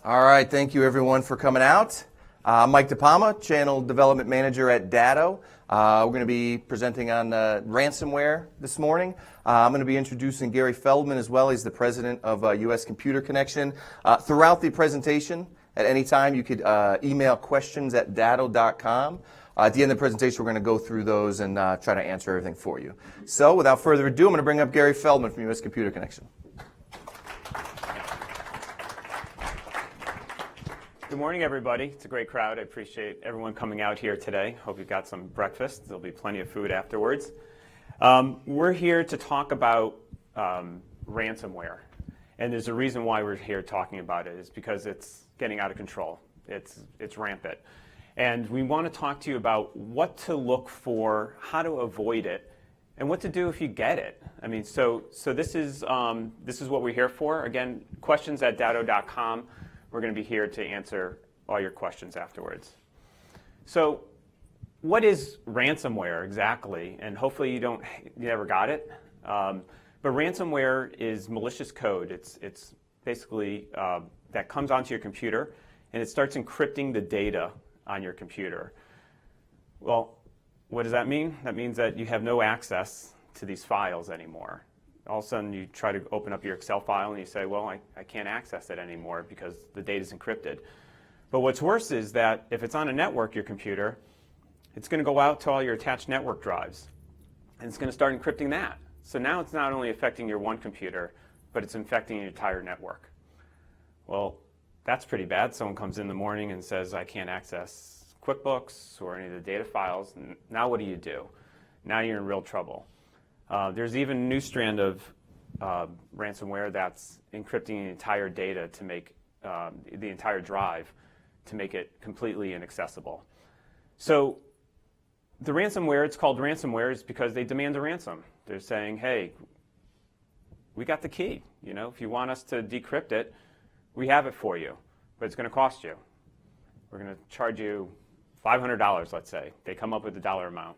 All right, thank you everyone for coming out. I'm Mike DePalma, Channel Development Manager at Datto. We're going to be presenting on ransomware this morning. I'm going to be introducing Gary Feldman as well. He's the president of U.S. Computer Connection. Throughout the presentation, at any time, you could email questions at datto.com. At the end of the presentation, we're going to go through those and try to answer everything for you. So without further ado, I'm going to bring up Gary Feldman from U.S. Computer Connection. Good morning, everybody. It's a great crowd. I appreciate everyone coming out here today. Hope you've got some breakfast. There'll be plenty of food afterwards. We're here to talk about ransomware. And there's a reason why we're here talking about it. It's because it's getting out of control. It's rampant. And we want to talk to you about what to look for, how to avoid it, and what to do if you get it. I mean, so this is what we're here for. Again, questions at datto.com. We're going to be here to answer all your questions afterwards. So what is ransomware exactly? And hopefully you never got it. But ransomware is malicious code. It's basically that comes onto your computer and it starts encrypting the data on your computer. Well, what does that mean? That means that you have no access to these files anymore. All of a sudden you try to open up your Excel file and you say, well, I can't access it anymore because the data is encrypted. But what's worse is that if it's on a network, your computer, it's going to go out to all your attached network drives and it's going to start encrypting that. So now it's not only affecting your one computer, but it's infecting your entire network. Well, that's pretty bad. Someone comes in the morning and says, I can't access QuickBooks or any of the data files. Now what do? Now you're in real trouble. There's even a new strand of ransomware that's encrypting the entire data to make the entire drive to make it completely inaccessible. So the ransomware, it's called ransomware, is because they demand a ransom. They're saying, hey, we got the key. You know, if you want us to decrypt it, we have it for you, but it's going to cost you. We're going to charge you $500, let's say. They come up with the dollar amount.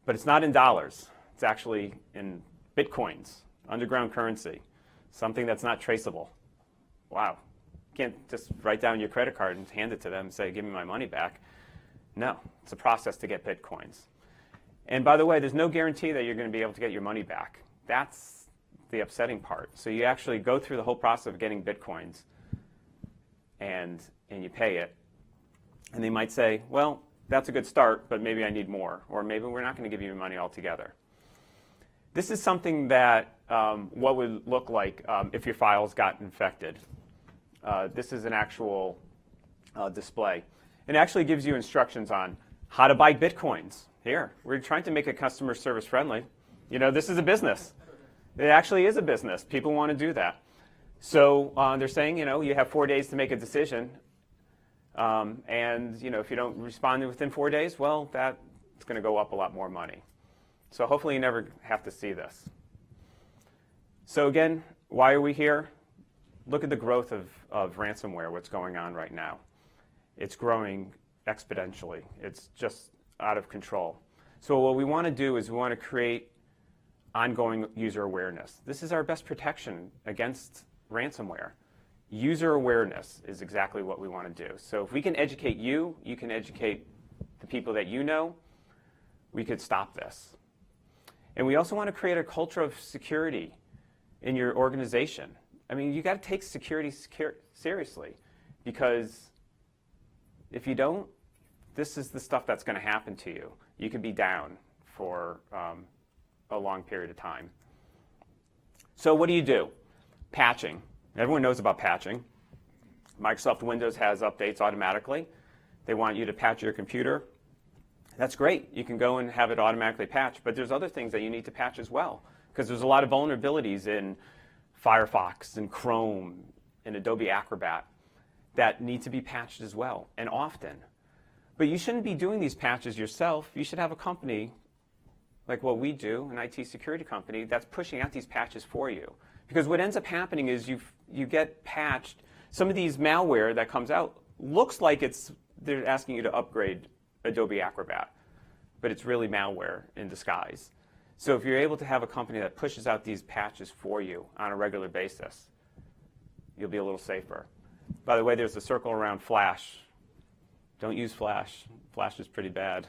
But it's not in dollars. It's actually in bitcoins, underground currency, something that's not traceable. Wow. You can't just write down your credit card and hand it to them and say, give me my money back. No, it's a process to get bitcoins. And by the way, there's no guarantee that you're going to be able to get your money back. That's the upsetting part. So you actually go through the whole process of getting bitcoins and you pay it. And they might say, well, that's a good start, but maybe I need more. Or maybe we're not going to give you your money altogether. This is something that what would look like if your files got infected. This is an actual display. It actually gives you instructions on how to buy bitcoins. Here, we're trying to make it customer service friendly. You know, this is a business. It actually is a business. People want to do that. So they're saying, you know, you have 4 days to make a decision. And, you know, if you don't respond within 4 days, well, that's going to go up a lot more money. So hopefully you never have to see this. So again, why are we here? Look at the growth of ransomware, what's going on right now. It's growing exponentially. It's just out of control. So what we want to do is we want to create ongoing user awareness. This is our best protection against ransomware. User awareness is exactly what we want to do. So if we can educate you, you can educate the people that you know, we could stop this. And we also want to create a culture of security in your organization. I mean, you got to take security seriously, because if you don't, this is the stuff that's going to happen to you. You could be down for a long period of time. So what do? Patching. Everyone knows about patching. Microsoft Windows has updates automatically. They want you to patch your computer. That's great. You can go and have it automatically patched, but there's other things that you need to patch as well, because there's a lot of vulnerabilities in Firefox and Chrome and Adobe Acrobat that need to be patched as well, and often. But you shouldn't be doing these patches yourself. You should have a company like what we do, an IT security company, that's pushing out these patches for you. Because what ends up happening is you get patched. Some of these malware that comes out looks like they're asking you to upgrade Adobe Acrobat, but it's really malware in disguise. So if you're able to have a company that pushes out these patches for you on a regular basis, you'll be a little safer. By the way, there's a circle around Flash. Don't use Flash. Flash is pretty bad.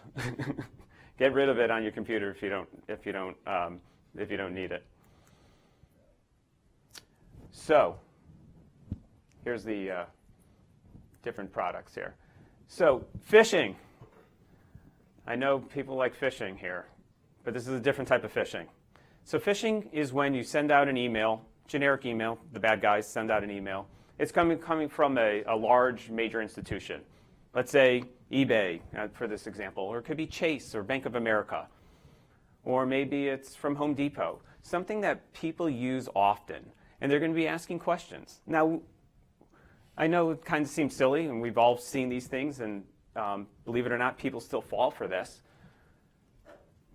Get rid of it on your computer if you don't need it. So here's the different products here. So phishing. I know people like phishing here, but this is a different type of phishing. So phishing is when you send out an email, generic email, the bad guys send out an email. It's coming from a large major institution. Let's say eBay, for this example, or it could be Chase or Bank of America, or maybe it's from Home Depot, something that people use often, and they're going to be asking questions. Now, I know it kind of seems silly, and we've all seen these things, and believe it or not, people still fall for this.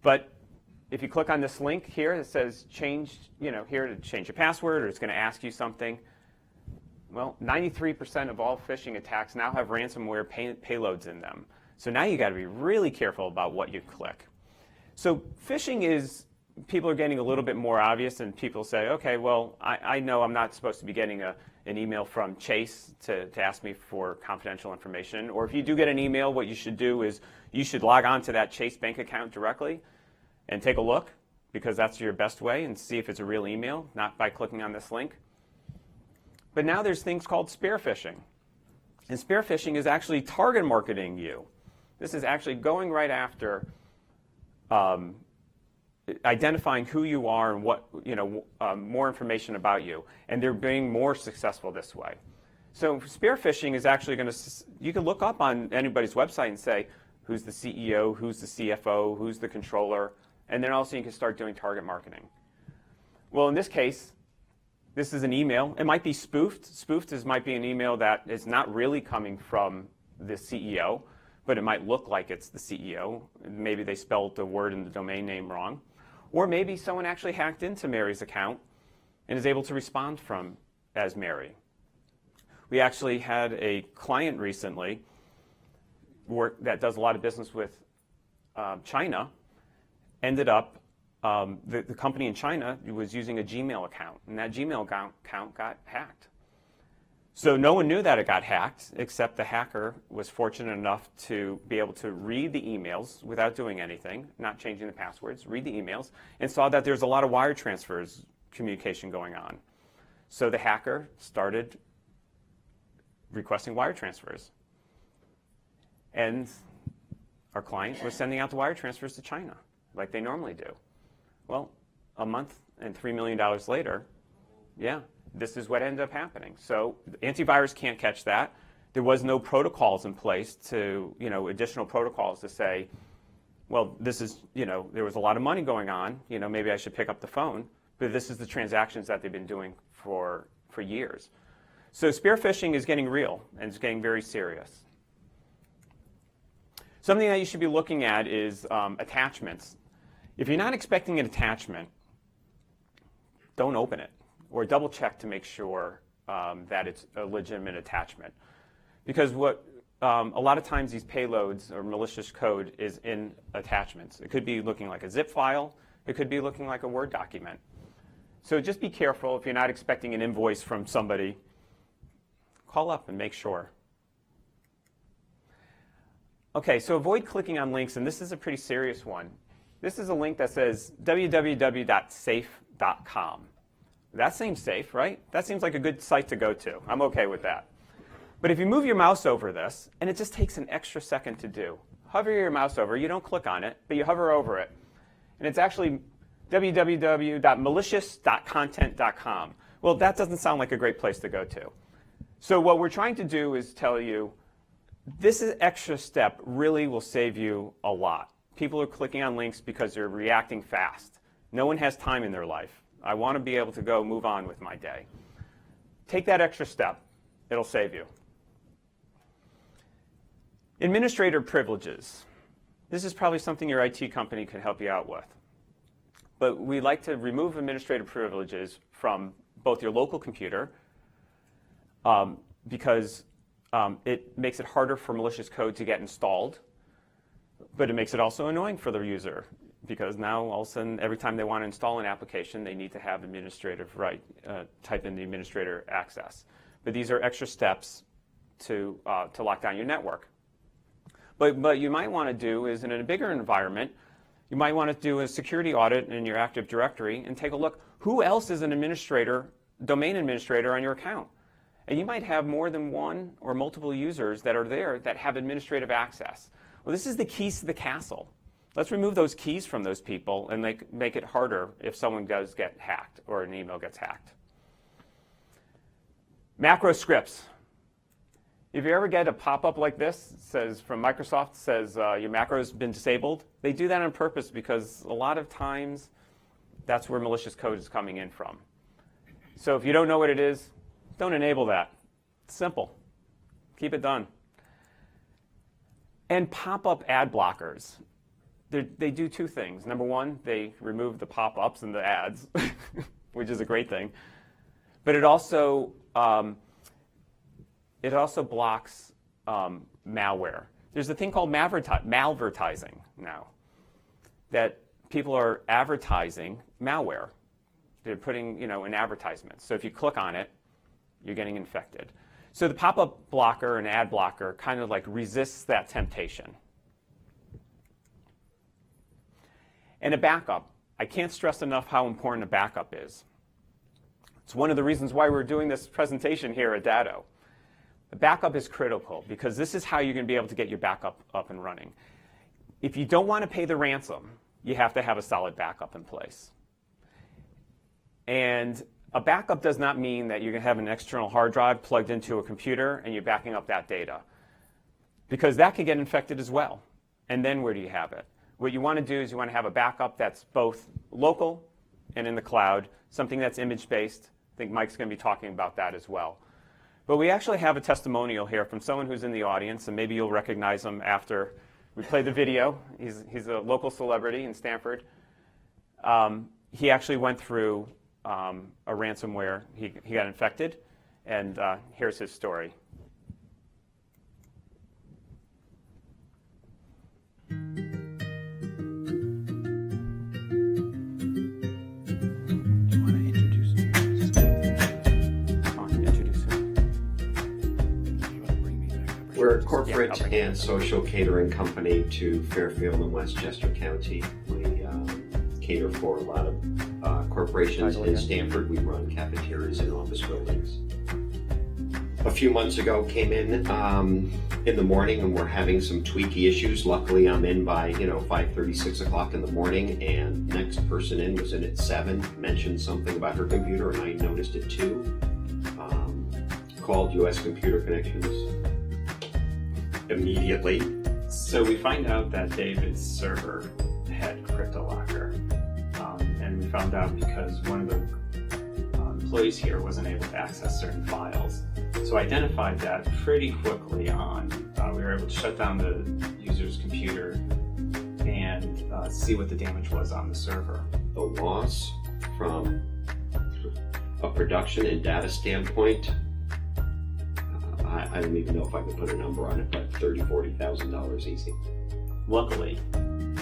But if you click on this link here that says change, here to change your password, or it's going to ask you something, well, 93% of all phishing attacks now have ransomware payloads in them. So now you got to be really careful about what you click. So phishing is, people are getting a little bit more obvious, and people say, okay, well, I know I'm not supposed to be getting an email from Chase to ask me for confidential information. Or if you do get an email, what you should do is you should log on to that Chase bank account directly and take a look, because that's your best way, and see if it's a real email, not by clicking on this link. But now there's things called spear phishing. And spear phishing is actually target marketing you. This is actually going right after identifying who you are and what, more information about you. And they're being more successful this way. So spear phishing is actually going to, you can look up on anybody's website and say, who's the CEO, who's the CFO, who's the controller, and then also you can start doing target marketing. Well, in this case, this is an email. It might be spoofed. Spoofed might be an email that is not really coming from the CEO, but it might look like it's the CEO. Maybe they spelled the word in the domain name wrong. Or maybe someone actually hacked into Mary's account and is able to respond as Mary. We actually had a client recently that does a lot of business with China, ended up the company in China was using a Gmail account, and that Gmail account got hacked. So no one knew that it got hacked, except the hacker was fortunate enough to be able to read the emails without doing anything, not changing the passwords, read the emails, and saw that there's a lot of wire transfers communication going on. So the hacker started requesting wire transfers. And our client was sending out the wire transfers to China, like they normally do. Well, a month and $3 million later, yeah, this is what ended up happening. So antivirus can't catch that. There was no protocols in place to, additional protocols to say, well, this is, there was a lot of money going on, maybe I should pick up the phone, but this is the transactions that they've been doing for years. So spear phishing is getting real, and it's getting very serious. Something that you should be looking at is attachments. If you're not expecting an attachment, don't open it, or double check to make sure that it's a legitimate attachment. Because a lot of times these payloads or malicious code is in attachments. It could be looking like a zip file. It could be looking like a Word document. So just be careful. If you're not expecting an invoice from somebody, call up and make sure. Okay, so avoid clicking on links, and this is a pretty serious one. This is a link that says www.safe.com. That seems safe, right? That seems like a good site to go to. I'm okay with that. But if you move your mouse over this, and it just takes an extra second to do, hover your mouse over, you don't click on it, but you hover over it, and it's actually www.malicious.content.com. Well, that doesn't sound like a great place to go to. So what we're trying to do is tell you, this extra step really will save you a lot. People are clicking on links because they're reacting fast. No one has time in their life. I want to be able to go move on with my day. Take that extra step. It'll save you. Administrator privileges. This is probably something your IT company could help you out with. But we like to remove administrative privileges from both your local computer because it makes it harder for malicious code to get installed, but it makes it also annoying for the user because now all of a sudden every time they want to install an application they need to have administrative type in the administrator access. but these are extra steps to lock down your network. But you might want to do is in a bigger environment, you might want to do a security audit in your Active Directory and take a look, who else is an administrator, domain administrator on your account? And you might have more than one or multiple users that are there that have administrative access. Well, this is the keys to the castle. Let's remove those keys from those people and make it harder if someone does get hacked or an email gets hacked. Macro scripts. If you ever get a pop-up like this, says from Microsoft, says your macro's been disabled, they do that on purpose because a lot of times that's where malicious code is coming in from. So if you don't know what it is, don't enable that. It's simple. Keep it done. And pop-up ad blockers. They do two things. Number one, they remove the pop-ups and the ads, which is a great thing. But it also blocks malware. There's a thing called malvertising now, that people are advertising malware. They're putting, an advertisement. So if you click on it, you're getting infected. So the pop-up blocker and ad blocker kind of like resists that temptation. And a backup. I can't stress enough how important a backup is. It's one of the reasons why we're doing this presentation here at Datto. The backup is critical because this is how you're going to be able to get your backup up and running. If you don't want to pay the ransom, you have to have a solid backup in place. And a backup does not mean that you're going to have an external hard drive plugged into a computer and you're backing up that data, because that can get infected as well. And then where do you have it? What you want to do is you want to have a backup that's both local and in the cloud, something that's image-based. I think Mike's going to be talking about that as well. But we actually have a testimonial here from someone who's in the audience, and maybe you'll recognize him after we play the video. He's a local celebrity in Stanford. He actually went through a ransomware. He got infected, and here's his story. We're a corporate and social catering company to Fairfield and Westchester County. We cater for a lot of corporations in Stanford. We run cafeterias and office buildings. A few months ago, came in the morning, and we're having some tweaky issues. Luckily, I'm in by 5:30, 6 o'clock in the morning, and next person in was in at 7. Mentioned something about her computer, and I noticed it too. Called U.S. Computer Connections immediately. So we find out that David's server had CryptoLocker, and we found out because one of the employees here wasn't able to access certain files. So I identified that pretty quickly on. We were able to shut down the user's computer and see what the damage was on the server. The loss from a production and data standpoint, I don't even know if I can put a number on it, but $30,000, $40,000 easy. Luckily,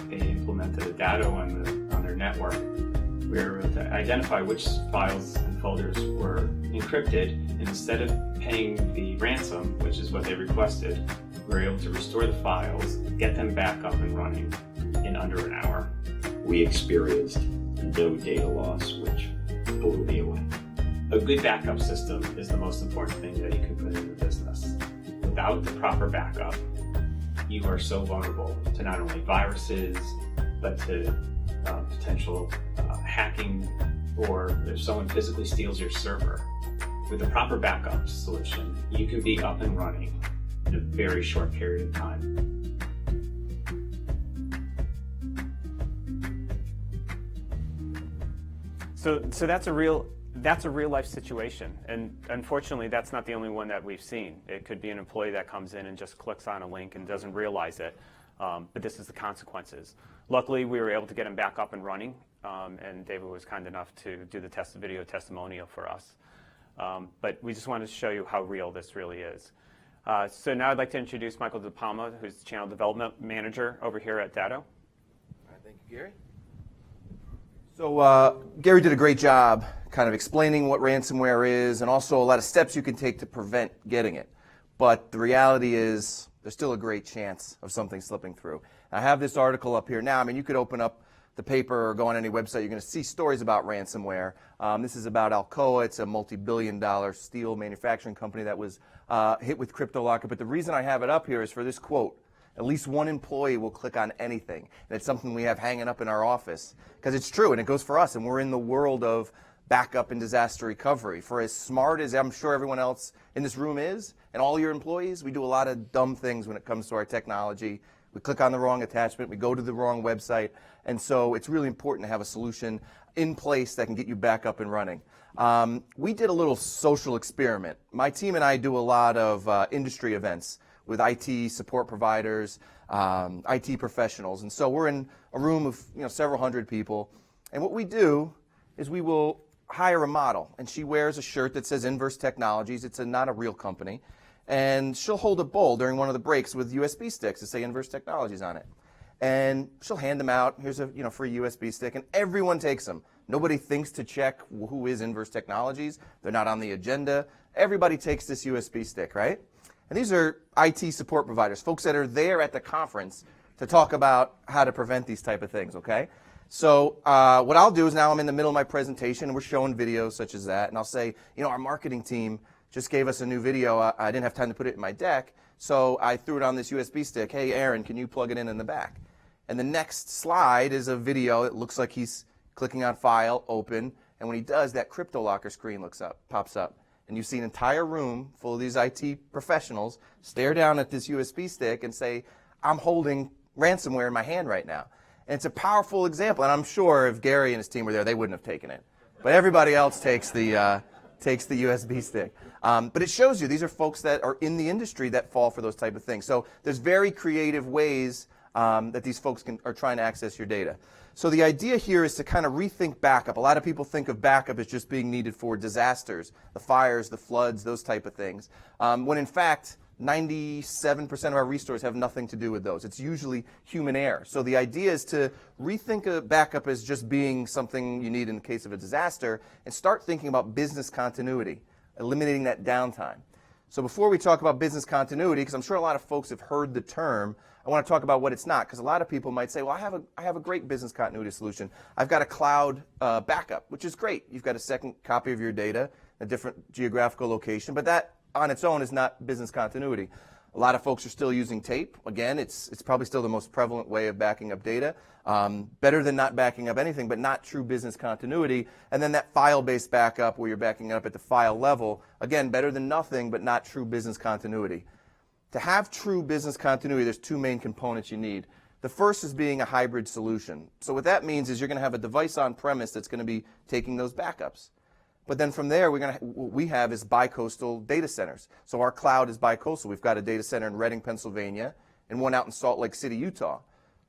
they implemented a Datto on their network. We were able to identify which files and folders were encrypted, and instead of paying the ransom, which is what they requested, we were able to restore the files, get them back up and running in under an hour. We experienced no data loss, which blew me away. A good backup system is the most important thing that you can put in your business. Without the proper backup, you are so vulnerable to not only viruses, but to potential hacking, or if someone physically steals your server. With a proper backup solution, you can be up and running in a very short period of time. So that's a real life situation, and unfortunately that's not the only one that we've seen. It could be an employee that comes in and just clicks on a link and doesn't realize it, but this is the consequences. Luckily, we were able to get him back up and running, and David was kind enough to do the video testimonial for us. But we just wanted to show you how real this really is. So now I'd like to introduce Michael DePalma, who's the Channel Development Manager over here at Datto. All right, thank you, Gary. So Gary did a great job kind of explaining what ransomware is and also a lot of steps you can take to prevent getting it. But the reality is there's still a great chance of something slipping through. I have this article up here now. I mean, you could open up the paper or go on any website. You're going to see stories about ransomware. This is about Alcoa. It's a multi-billion-dollar steel manufacturing company that was hit with CryptoLocker. But the reason I have it up here is for this quote. At least one employee will click on anything. And it's something we have hanging up in our office. Because it's true, and it goes for us. And we're in the world of backup and disaster recovery. For as smart as I'm sure everyone else in this room is, and all your employees, we do a lot of dumb things when it comes to our technology. We click on the wrong attachment, we go to the wrong website, and so it's really important to have a solution in place that can get you back up and running. We did a little social experiment. My team and I do a lot of industry events with IT support providers, IT professionals, and so we're in a room of several hundred people, and what we do is we will hire a model, and she wears a shirt that says Inverse Technologies. It's not a real company. And she'll hold a bowl during one of the breaks with USB sticks that say Inverse Technologies on it. And she'll hand them out. Here's a free USB stick, and everyone takes them. Nobody thinks to check who is Inverse Technologies. They're not on the agenda. Everybody takes this USB stick, right? And these are IT support providers, folks that are there at the conference to talk about how to prevent these type of things, okay? So what I'll do is now I'm in the middle of my presentation, and we're showing videos such as that, and I'll say, our marketing team just gave us a new video. I didn't have time to put it in my deck, so I threw it on this USB stick. Hey, Aaron, can you plug it in the back? And the next slide is a video. It looks like he's clicking on File, Open, and when he does, that CryptoLocker screen pops up. And you see an entire room full of these IT professionals stare down at this USB stick and say, I'm holding ransomware in my hand right now. And it's a powerful example, and I'm sure if Gary and his team were there, they wouldn't have taken it. But everybody else takes the USB stick. But it shows you these are folks that are in the industry that fall for those type of things. So there's very creative ways that these folks are trying to access your data. So the idea here is to kind of rethink backup. A lot of people think of backup as just being needed for disasters, the fires, the floods, those type of things. When in fact, 97% of our restores have nothing to do with those. It's usually human error. So the idea is to rethink a backup as just being something you need in the case of a disaster and start thinking about business continuity, eliminating that downtime. So before we talk about business continuity, because I'm sure a lot of folks have heard the term, I want to talk about what it's not, because a lot of people might say, well, I have a great business continuity solution. I've got a cloud backup, which is great. You've got a second copy of your data, a different geographical location, but that on its own is not business continuity. A lot of folks are still using tape. Again, it's probably still the most prevalent way of backing up data. Better than not backing up anything, but not true business continuity. And then that file-based backup where you're backing up at the file level. Again, better than nothing, but not true business continuity. To have true business continuity, there's two main components you need. The first is being a hybrid solution. So what that means is you're going to have a device on premise that's going to be taking those backups. But then from there, what we have is bicoastal data centers. So our cloud is bicoastal. We've got a data center in Reading, Pennsylvania, and one out in Salt Lake City, Utah.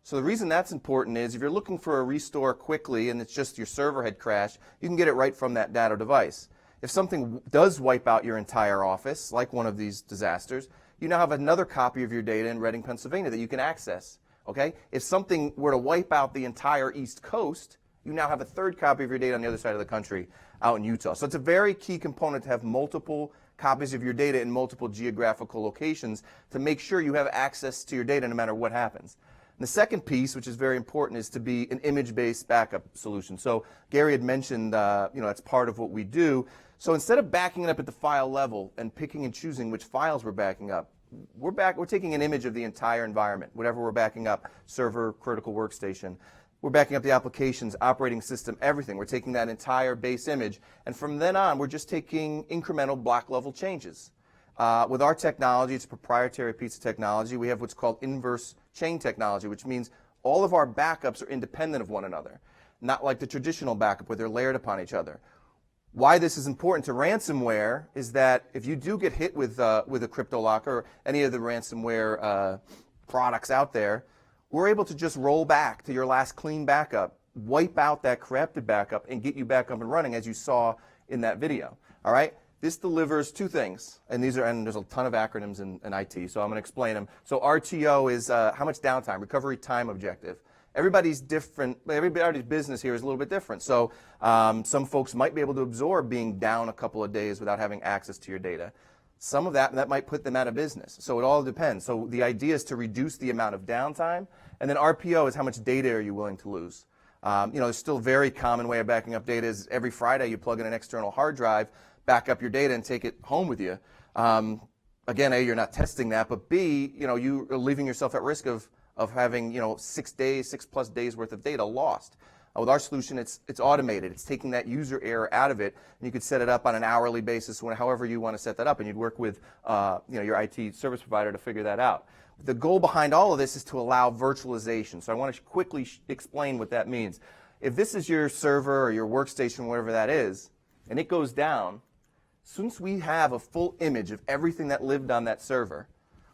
So the reason that's important is if you're looking for a restore quickly and it's just your server had crashed, you can get it right from that Datto device. If something does wipe out your entire office, like one of these disasters, you now have another copy of your data in Reading, Pennsylvania that you can access. Okay? If something were to wipe out the entire East Coast, you now have a third copy of your data on the other side of the country out in Utah. So it's a very key component to have multiple copies of your data in multiple geographical locations to make sure you have access to your data no matter what happens. And the second piece, which is very important, is to be an image-based backup solution. So Gary had mentioned, that's part of what we do. So instead of backing it up at the file level and picking and choosing which files we're backing up, we're taking an image of the entire environment, whatever we're backing up, server, critical workstation. We're backing up the applications, operating system, everything. We're taking that entire base image, and from then on, we're just taking incremental block-level changes. With our technology, it's a proprietary piece of technology. We have what's called inverse chain technology, which means all of our backups are independent of one another, not like the traditional backup where they're layered upon each other. Why this is important to ransomware is that if you do get hit with a CryptoLocker or any of the ransomware products out there, we're able to just roll back to your last clean backup, wipe out that corrupted backup, and get you back up and running as you saw in that video. All right? This delivers two things, and there's a ton of acronyms in IT, so I'm going to explain them. So RTO is how much downtime, recovery time objective. everybody's different. Everybody's business here is a little bit different. So some folks might be able to absorb being down a couple of days without having access to your data. Some of that might put them out of business. So it all depends. So the idea is to reduce the amount of downtime, and then RPO is how much data are you willing to lose. There's still a very common way of backing up data is every Friday you plug in an external hard drive, back up your data, and take it home with you. Again, A, you're not testing that, but B, you are leaving yourself at risk of having 6+ days worth of data lost. With our solution, it's automated. It's taking that user error out of it, and you could set it up on an hourly basis, however you want to set that up, and you'd work with your IT service provider to figure that out. The goal behind all of this is to allow virtualization. So I want to quickly explain what that means. If this is your server or your workstation, whatever that is, and it goes down, since we have a full image of everything that lived on that server,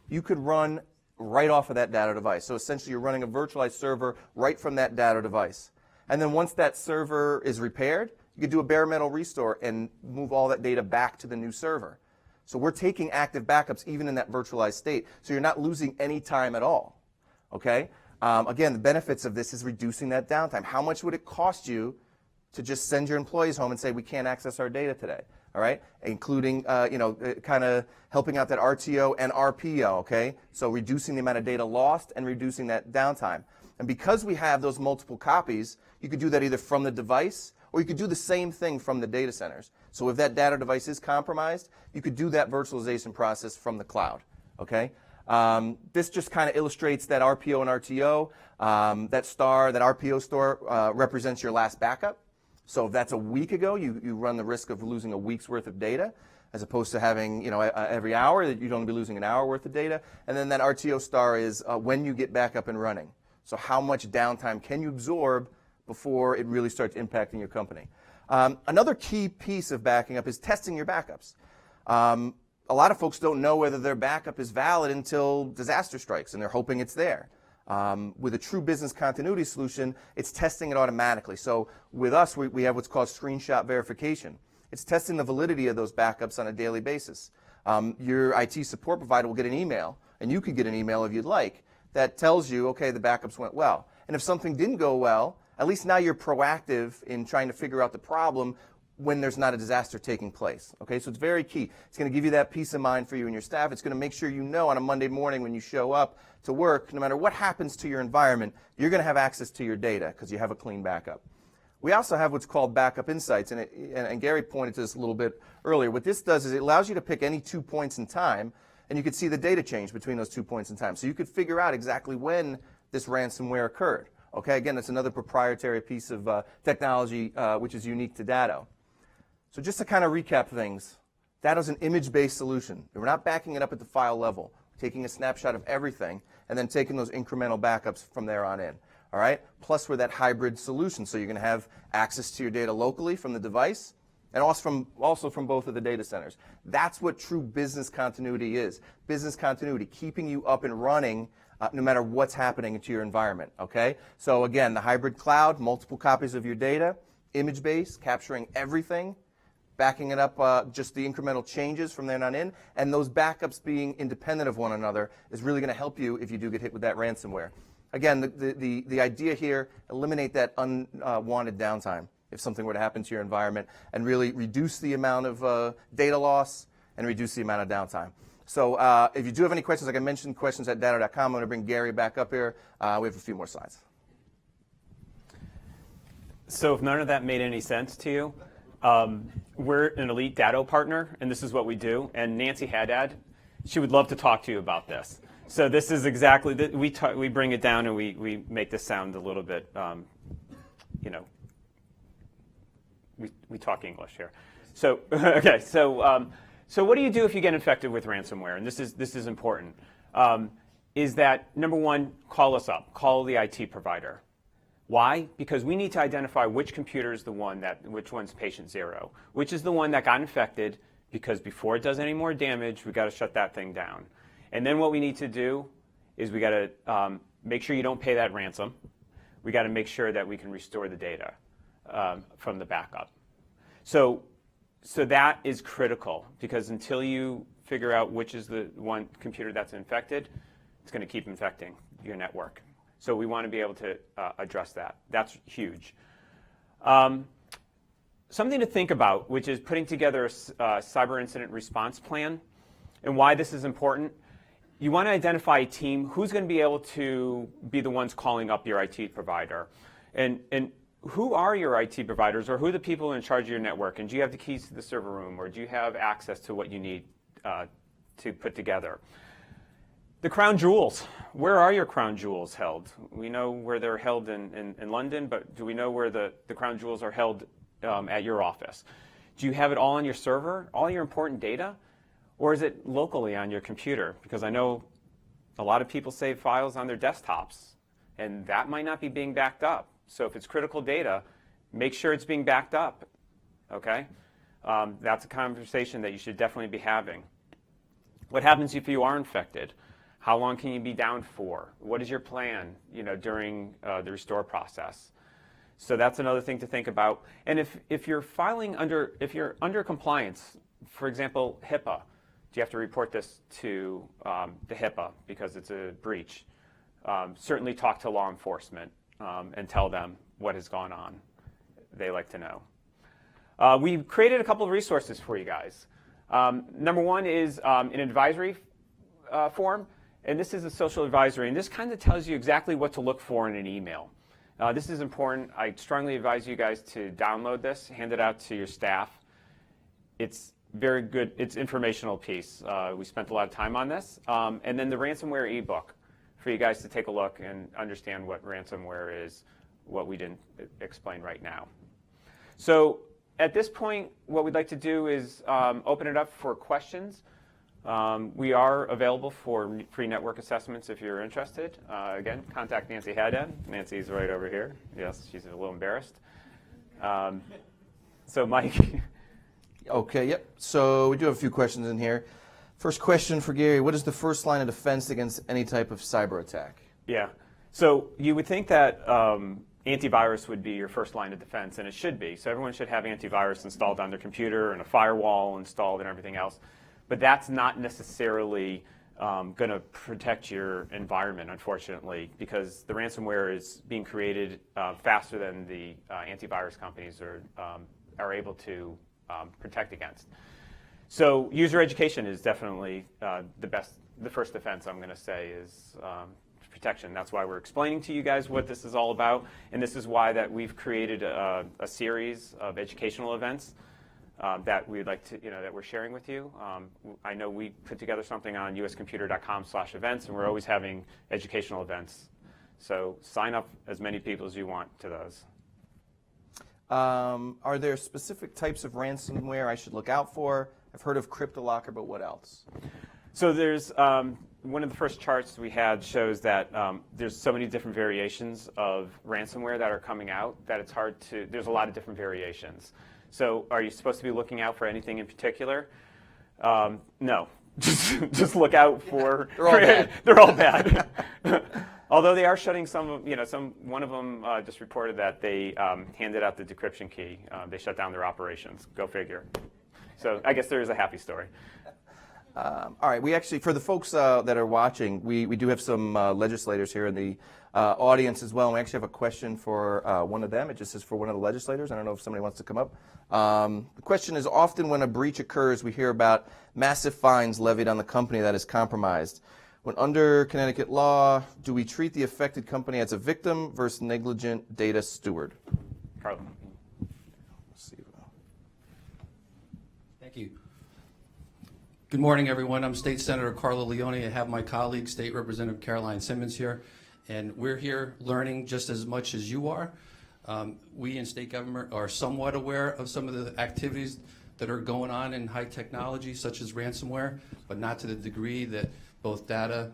you could run right off of that Datto device. So essentially you're running a virtualized server right from that Datto device. And then once that server is repaired, you could do a bare metal restore and move all that data back to the new server. So we're taking active backups even in that virtualized state, so you're not losing any time at all. Okay? Again, the benefits of this is reducing that downtime. How much would it cost you to just send your employees home and say, we can't access our data today? All right? Including, kind of helping out that RTO and RPO, okay? So reducing the amount of data lost and reducing that downtime. And because we have those multiple copies, you could do that either from the device or you could do the same thing from the data centers. So if that data device is compromised, you could do that virtualization process from the cloud, okay? This just kind of illustrates that RPO and RTO. That RPO star represents your last backup. So if that's a week ago, you run the risk of losing a week's worth of data, as opposed to having, every hour, that you'd only be losing an hour worth of data. And then that RTO star is when you get back up and running. So how much downtime can you absorb before it really starts impacting your company? Another key piece of backing up is testing your backups. A lot of folks don't know whether their backup is valid until disaster strikes, and they're hoping it's there. With a true business continuity solution, it's testing it automatically. So with us, we have what's called screenshot verification. It's testing the validity of those backups on a daily basis. Your IT support provider will get an email, and you could get an email if you'd like, that tells you, okay, the backups went well. And if something didn't go well, at least now you're proactive in trying to figure out the problem when there's not a disaster taking place. Okay, so it's very key. It's going to give you that peace of mind for you and your staff. It's going to make sure you know on a Monday morning when you show up to work, no matter what happens to your environment, you're going to have access to your data because you have a clean backup. We also have what's called Backup Insights, and Gary pointed to this a little bit earlier. What this does is it allows you to pick any 2 points in time, and you could see the data change between those 2 points in time. So you could figure out exactly when this ransomware occurred. Okay, again, that's another proprietary piece of technology which is unique to Datto. So just to kind of recap things, Datto's an image-based solution. We're not backing it up at the file level. We're taking a snapshot of everything and then taking those incremental backups from there on in. All right? Plus, we're that hybrid solution, so you're going to have access to your data locally from the device and also from both of the data centers. That's what true business continuity is. Business continuity, keeping you up and running no matter what's happening to your environment, okay? So again, the hybrid cloud, multiple copies of your data, image-based, capturing everything, backing it up, just the incremental changes from there on in, and those backups being independent of one another is really going to help you if you do get hit with that ransomware. Again, the idea here, eliminate that unwanted downtime if something were to happen to your environment, and really reduce the amount of data loss and reduce the amount of downtime. So if you do have any questions, like I mentioned, questions at datto.com. I'm going to bring Gary back up here. We have a few more slides. So if none of that made any sense to you, we're an elite Datto partner, and this is what we do. And Nancy Haddad, she would love to talk to you about this. So this is exactly, we bring it down and we make this sound a little bit, we talk English here. So, okay, so what do you do if you get infected with ransomware? And this is important. Is that, number one, call us up. Call the IT provider. Why? Because we need to identify which computer is the one which one's patient 0, which is the one that got infected, because before it does any more damage, we got to shut that thing down. And then what we need to do is we got to make sure you don't pay that ransom. We got to make sure that we can restore the data from the backup. So that is critical, because until you figure out which is the one computer that's infected, it's going to keep infecting your network. So we want to be able to address that. That's huge. Something to think about, which is putting together a cyber incident response plan, and why this is important. You want to identify a team who's going to be able to be the ones calling up your IT provider. And who are your IT providers, or who are the people in charge of your network? And do you have the keys to the server room, or do you have access to what you need to put together? The crown jewels. Where are your crown jewels held? We know where they're held in London, but do we know where the crown jewels are held at your office? Do you have it all on your server, all your important data? Or is it locally on your computer? Because I know a lot of people save files on their desktops, and that might not be being backed up. So if it's critical data, make sure it's being backed up, okay? That's a conversation that you should definitely be having. What happens if you are infected? How long can you be down for? What is your plan, during the restore process? So that's another thing to think about. And if you're under compliance, for example, HIPAA, do you have to report this to the HIPAA because it's a breach? Certainly talk to law enforcement and tell them what has gone on. They like to know. We've created a couple of resources for you guys. Number one is an advisory form, and this is a social advisory, and this kind of tells you exactly what to look for in an email. This is important. I strongly advise you guys to download this, hand it out to your staff. It's very good. It's an informational piece. We spent a lot of time on this. And then the ransomware ebook for you guys to take a look and understand what ransomware is, what we didn't explain right now. So at this point, what we'd like to do is open it up for questions. We are available for free network assessments if you're interested. Again, contact Nancy Haddad. Nancy's right over here. Yes, she's a little embarrassed. So Mike. Okay, yep. So we do have a few questions in here. First question for Gary, what is the first line of defense against any type of cyber attack? Yeah. So you would think that antivirus would be your first line of defense, and it should be. So everyone should have antivirus installed on their computer and a firewall installed and everything else. But that's not necessarily going to protect your environment, unfortunately, because the ransomware is being created faster than the antivirus companies are able to protect against. So user education is definitely the first defense, I'm going to say, is protection. That's why we're explaining to you guys what this is all about, and this is why that we've created a series of educational events that we'd like to, that we're sharing with you. I know we put together something on uscomputer.com/events, and we're always having educational events. So sign up as many people as you want to those. Are there specific types of ransomware I should look out for? I've heard of CryptoLocker, but what else? So there's one of the first charts we had shows that there's so many different variations of ransomware that are coming out that it's hard to, there's a lot of different variations. So are you supposed to be looking out for anything in particular? No. Just look out for... They're all bad. They're all bad. Although they are shutting one of them just reported that they handed out the decryption key. They shut down their operations. Go figure. So I guess there is a happy story. All right, we actually, for the folks that are watching, we do have some legislators here in the audience as well, and we actually have a question for one of them. It just says for one of the legislators. I don't know if somebody wants to come up. The question is, often when a breach occurs, we hear about massive fines levied on the company that is compromised. When under Connecticut law, do we treat the affected company as a victim versus negligent data steward? Carlo. Thank you. Good morning, everyone. I'm State Senator Carlo Leone. I have my colleague, State Representative Caroline Simmons here, and we're here learning just as much as you are. We in state government are somewhat aware of some of the activities that are going on in high technology, such as ransomware, but not to the degree that both Datto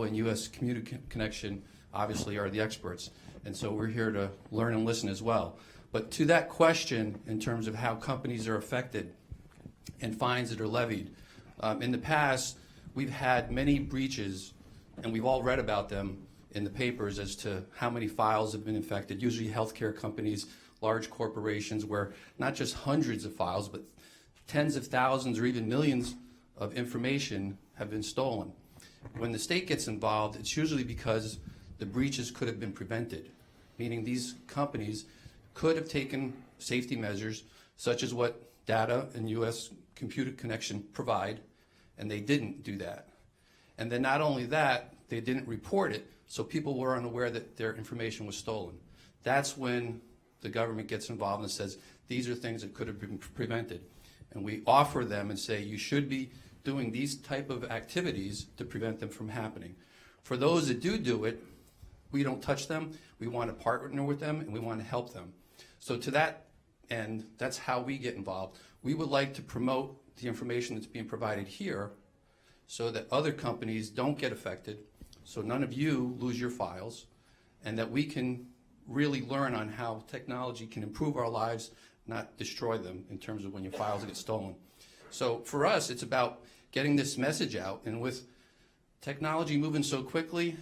and U.S. Connection obviously are the experts. And so we're here to learn and listen as well. But to that question, in terms of how companies are affected and fines that are levied, in the past, we've had many breaches, and we've all read about them in the papers as to how many files have been infected, usually healthcare companies, large corporations, where not just hundreds of files, but tens of thousands or even millions of information have been stolen. When the state gets involved, it's usually because the breaches could have been prevented, meaning these companies could have taken safety measures such as what Data and U.S. Computer Connection provide, and they didn't do that. And then not only that, they didn't report it, so people were unaware that their information was stolen. That's when the government gets involved and says, these are things that could have been prevented. And we offer them and say, you should be doing these type of activities to prevent them from happening. For those that do it, we don't touch them. We want to partner with them, and we want to help them. So to that end, that's how we get involved. We would like to promote the information that's being provided here so that other companies don't get affected, so none of you lose your files, and that we can really learn on how technology can improve our lives, not destroy them in terms of when your files get stolen. So for us, it's about getting this message out, and with technology moving so quickly,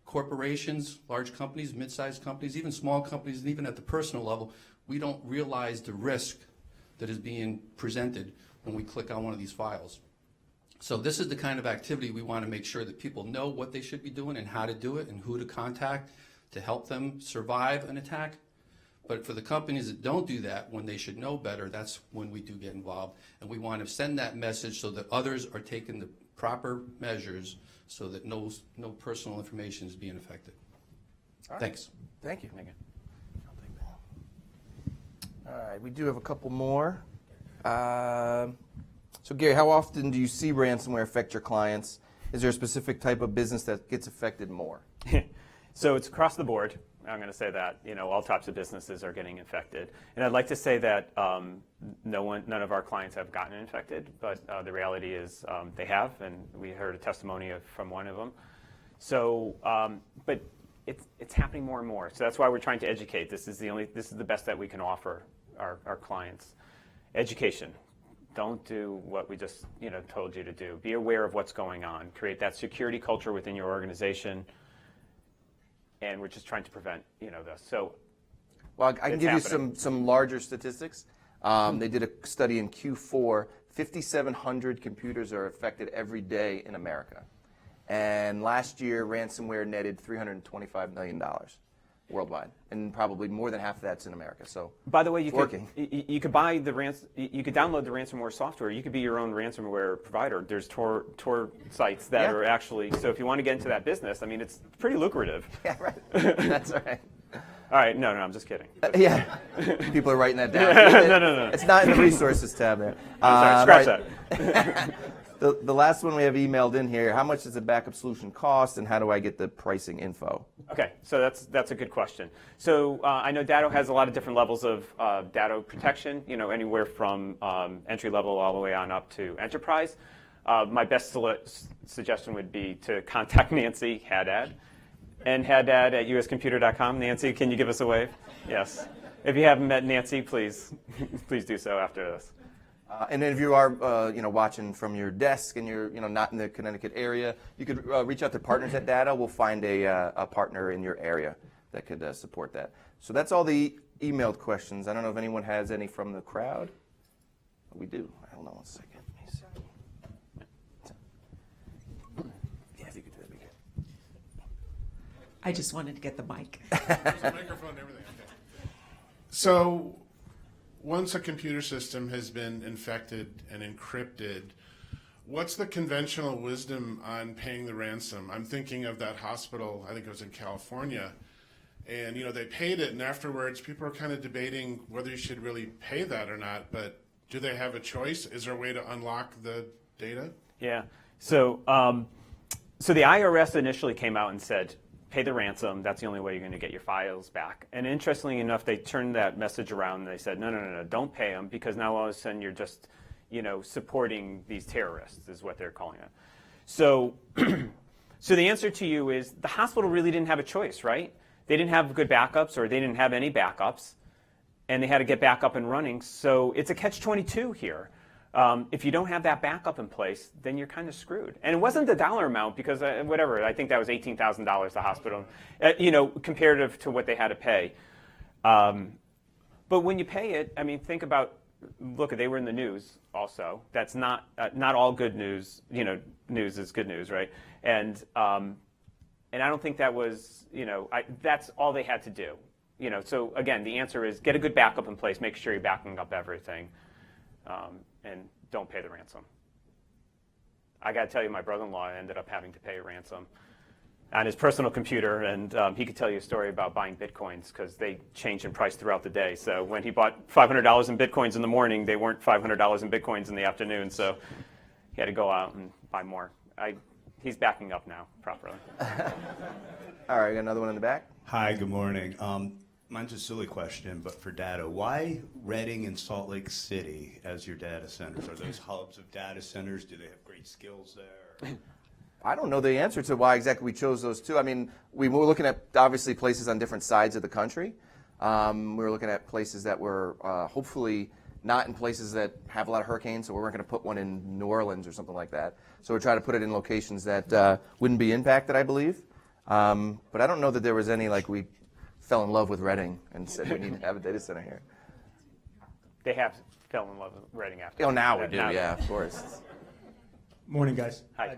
corporations, large companies, mid-sized companies, even small companies, and even at the personal level, we don't realize the risk that is being presented when we click on one of these files. So this is the kind of activity we want to make sure that people know what they should be doing and how to do it and who to contact to help them survive an attack. But for the companies that don't do that, when they should know better, that's when we do get involved. And we want to send that message so that others are taking the proper measures so that no personal information is being affected. All right. Thanks. Thank you. I'll take that. All right, we do have a couple more. So Gary, how often do you see ransomware affect your clients? Is there a specific type of business that gets affected more? So it's across the board. I'm going to say that all types of businesses are getting infected, and I'd like to say that none of our clients have gotten infected, but the reality is they have, and we heard a testimony from one of them. So, but it's happening more and more. So that's why we're trying to educate. This is the best that we can offer our clients. Education. Don't do what we just told you to do. Be aware of what's going on. Create that security culture within your organization. And we're just trying to prevent this. So, well, I can give happening. you some larger statistics. They did a study in Q4. 5,700 computers are affected every day in America, and last year ransomware netted $325 million worldwide, and probably more than half of that's in America. So, by the way, you could buy you could download the ransomware software. You could be your own ransomware provider. There's Tor sites that are actually. So if you want to get into that business, I mean, it's pretty lucrative. yeah, right. That's right. All right, no, I'm just kidding. Yeah, people are writing that down. No. It's not in the resources tab there. I'm sorry, scratch that. The last one we have emailed in here, how much does a backup solution cost, and how do I get the pricing info? Okay, so that's a good question. So I know Datto has a lot of different levels of Datto protection, anywhere from entry level all the way on up to enterprise. My best suggestion would be to contact Nancy Haddad, and Haddad at uscomputer.com. Nancy, can you give us a wave? Yes. If you haven't met Nancy, please do so after this. And then if you are, watching from your desk and you're, not in the Connecticut area, you could reach out to partners at Datto. We'll find a partner in your area that could support that. So that's all the emailed questions. I don't know if anyone has any from the crowd. We do. Hold on one second. Let me see. Yeah, if you could do that, be good. I just wanted to get the mic. There's a microphone and everything. Okay. So, once a computer system has been infected and encrypted, what's the conventional wisdom on paying the ransom? I'm thinking of that hospital, I think it was in California, and they paid it, and afterwards people are kind of debating whether you should really pay that or not, but do they have a choice? Is there a way to unlock the data? Yeah. So the IRS initially came out and said, pay the ransom. That's the only way you're going to get your files back. And interestingly enough, they turned that message around and they said, no, don't pay them, because now all of a sudden you're just, supporting these terrorists is what they're calling it. So, so the answer to you is the hospital really didn't have a choice, right? They didn't have good backups, or they didn't have any backups, and they had to get back up and running. So it's a catch-22 here. If you don't have that backup in place, then you're kind of screwed. And it wasn't the dollar amount, because I think that was $18,000 the hospital, comparative to what they had to pay. But when you pay it, I mean, think about, they were in the news also. That's not all good news. News is good news, right? And And I don't think that was, that's all they had to do. So again, the answer is get a good backup in place, make sure you're backing up everything, and don't pay the ransom. I got to tell you, my brother-in-law ended up having to pay a ransom on his personal computer, and he could tell you a story about buying bitcoins because they change in price throughout the day. So when he bought $500 in bitcoins in the morning, they weren't $500 in bitcoins in the afternoon. So he had to go out and buy more. He's backing up now properly. All right, got another one in the back. Hi, good morning. Mine's a silly question, but for data, why Reading and Salt Lake City as your data centers? Are those hubs of data centers? Do they have great skills there? I don't know the answer to why exactly we chose those two. I mean, we were looking at obviously places on different sides of the country. We were looking at places that were hopefully not in places that have a lot of hurricanes, so we weren't going to put one in New Orleans or something like that. So we're trying to put it in locations that wouldn't be impacted, I believe. But I don't know that there was any, like, we fell in love with Reading and said we need to have a data center here. They have fell in love with Reading after. Oh, now we do, Now- yeah, of course. Morning, guys. Hi.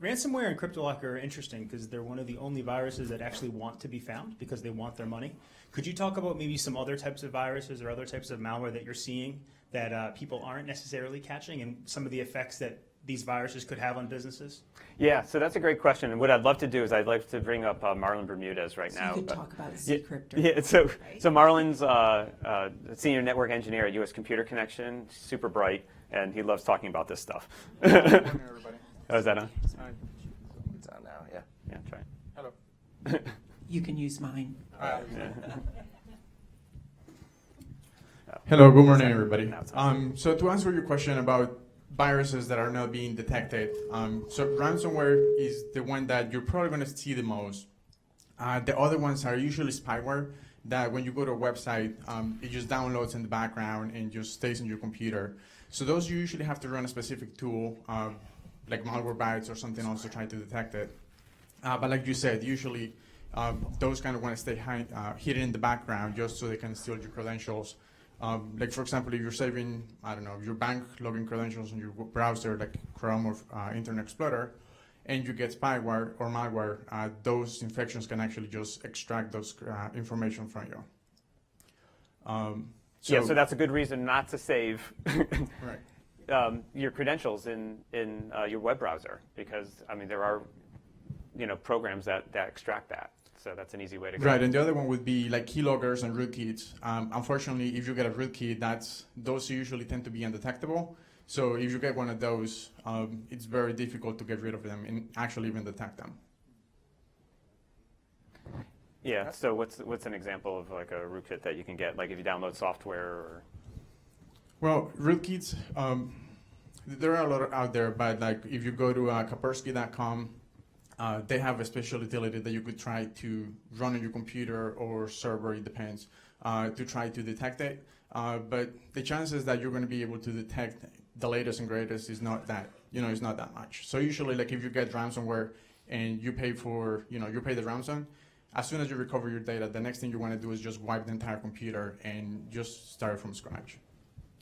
Ransomware and CryptoLock are interesting because they're one of the only viruses that actually want to be found because they want their money. Could you talk about maybe some other types of viruses or other types of malware that you're seeing that people aren't necessarily catching and some of the effects that these viruses could have on businesses? Yeah, so that's a great question. And what I'd love to do is I'd like to bring up Marlon Bermudez right So now. you could But- talk about a Yeah, decryptor. yeah, so right? Marlon's a senior network engineer at U.S. Computer Connection, super bright, and he loves talking about this stuff. Everybody. Oh, is that on? It's on now, yeah. Yeah, try it. Hello. You can use mine. Hello, good morning, everybody. Now it's on. So to answer your question about viruses that are not being detected, so ransomware is the one that you're probably going to see the most. The other ones are usually spyware that when you go to a website, it just downloads in the background and just stays in your computer. So those you usually have to run a specific tool, like Malwarebytes or something else to try to detect it. But like you said, usually those kind of want to stay hidden in the background just so they can steal your credentials. Like for example, if you're saving, I don't know, your bank login credentials in your browser, like Chrome or Internet Explorer, and you get spyware or malware, those infections can actually just extract those information from you. So that's a good reason not to save Right. your credentials in your web browser because, I mean, there are programs that extract that. So that's an easy way to go. Right, and the other one would be like keyloggers and rootkits. Unfortunately, if you get a rootkit, those usually tend to be undetectable. So if you get one of those, it's very difficult to get rid of them and actually even detect them. Yeah. So what's an example of like a rootkit that you can get? Like if you download software or. Well, rootkits, there are a lot out there, but like if you go to Kaspersky.com, they have a special utility that you could try to run on your computer or server, it depends, to try to detect it. But the chances that you're going to be able to detect the latest and greatest is not that, it's not that much. So usually, like if you get ransomware and you pay for, you pay the ransom, as soon as you recover your data, the next thing you want to do is just wipe the entire computer and just start from scratch.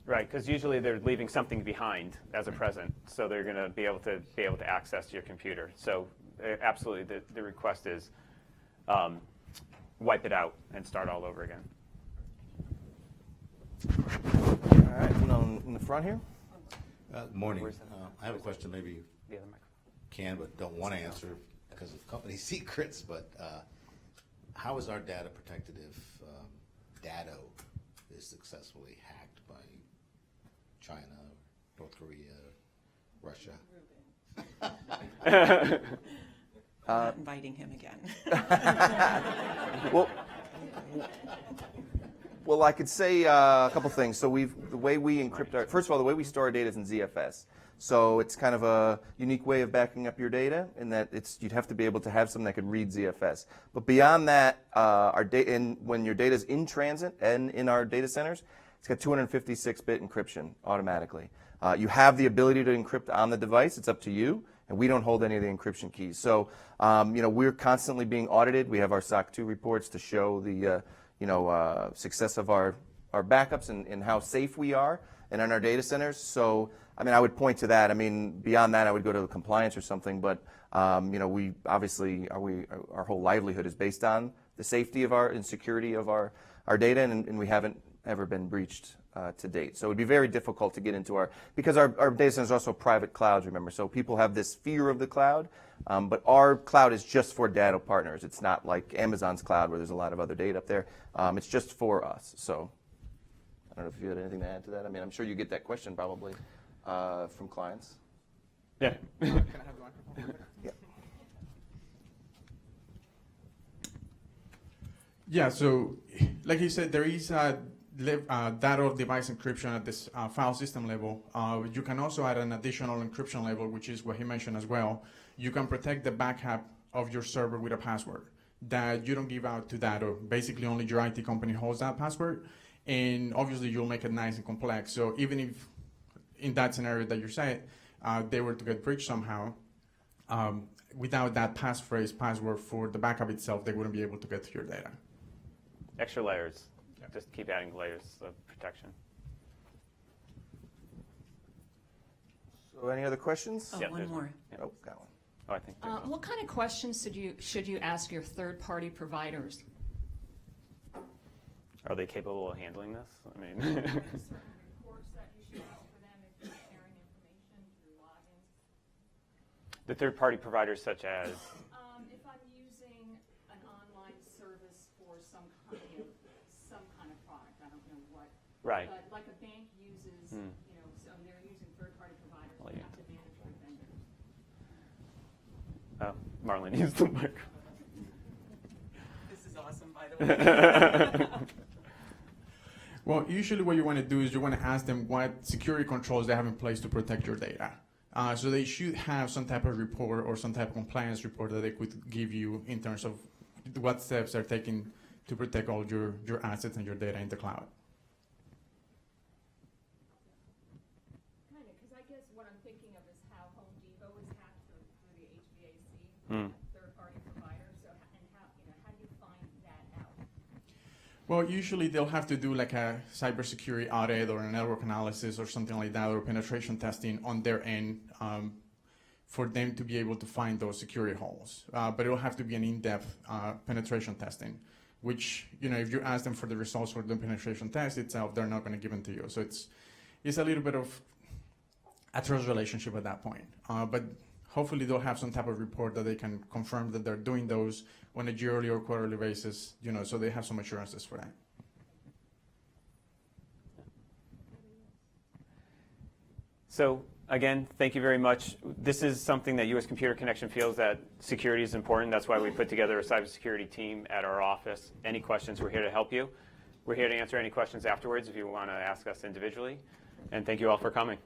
Right, because usually they're leaving something behind as a present, so they're going to be able to access your computer. So absolutely, the request is wipe it out and start all over again. All right, in the front here. Morning. Where's that? I have a question maybe you The other microphone. can but don't want to answer because of company secrets, but how is our data protected if Datto is successfully hacked by China, North Korea, Russia? Not inviting him again. Well, I could say a couple things. So the way we encrypt first of all, the way we store our data is in ZFS. So it's kind of a unique way of backing up your data in that you'd have to be able to have something that could read ZFS. But beyond that, when your data is in transit and in our data centers, it's got 256-bit encryption automatically. You have the ability to encrypt on the device. It's up to you. And we don't hold any of the encryption keys. So, we're constantly being audited. We have our SOC 2 reports to show the, success of our backups and how safe we are and in our data centers. So, I mean, I would point to that. I mean, beyond that, I would go to compliance or something. But we obviously our whole livelihood is based on the safety of and security of our data, and we haven't ever been breached to date. So it would be very difficult to get into because our data centers are also private clouds. Remember, so people have this fear of the cloud, but our cloud is just for Datto partners. It's not like Amazon's cloud where there's a lot of other data up there. It's just for us. So I don't know if you had anything to add to that. I mean, I'm sure you get that question probably from clients. Yeah. Can I have the microphone? Yeah. Yeah, so like you said, there is Datto device encryption at this file system level. You can also add an additional encryption level, which is what he mentioned as well. You can protect the backup of your server with a password that you don't give out to Datto. Basically, only your IT company holds that password, and obviously you'll make it nice and complex. So even if in that scenario that you said, they were to get breached somehow, without that passphrase password for the backup itself, they wouldn't be able to get to your data. Extra layers. Yeah. Just keep adding layers of protection. So any other questions? Oh, Yeah, one there's more. Oh, got one. Oh, I think there's one. What kind of questions should you ask your third-party providers? Are they capable of handling this? I mean, Certain reports that you should ask for them if you're sharing information through logins? the third-party providers such as, If I'm using an online service for some kind of product, I don't know what. right. But like a bank uses, so they're using third-party providers, Well, they yeah. have to manage their vendors. Oh, Marlon needs the mic. This is awesome, by the way. Well, usually what you want to do is you want to ask them what security controls they have in place to protect your data. So they should have some type of report or some type of compliance report that they could give you in terms of what steps they're taking to protect all your assets and your data in the cloud. Kind of, because I guess what I'm thinking of is how Home Depot is hacked through the HVAC, third-party provider. So, and how do you find that out? Well, usually they'll have to do like a cybersecurity audit or a network analysis or something like that, or penetration testing on their end for them to be able to find those security holes. But it'll have to be an in-depth penetration testing, which, if you ask them for the results for the penetration test itself, they're not going to give them to you. So it's a little bit of a trust relationship at that point. But hopefully they'll have some type of report that they can confirm that they're doing those on a yearly or quarterly basis, so they have some assurances for that. So again, thank you very much. This is something that U.S. Computer Connection feels that security is important. That's why we put together a cybersecurity team at our office. Any questions, we're here to help you. We're here to answer any questions afterwards if you want to ask us individually. And thank you all for coming.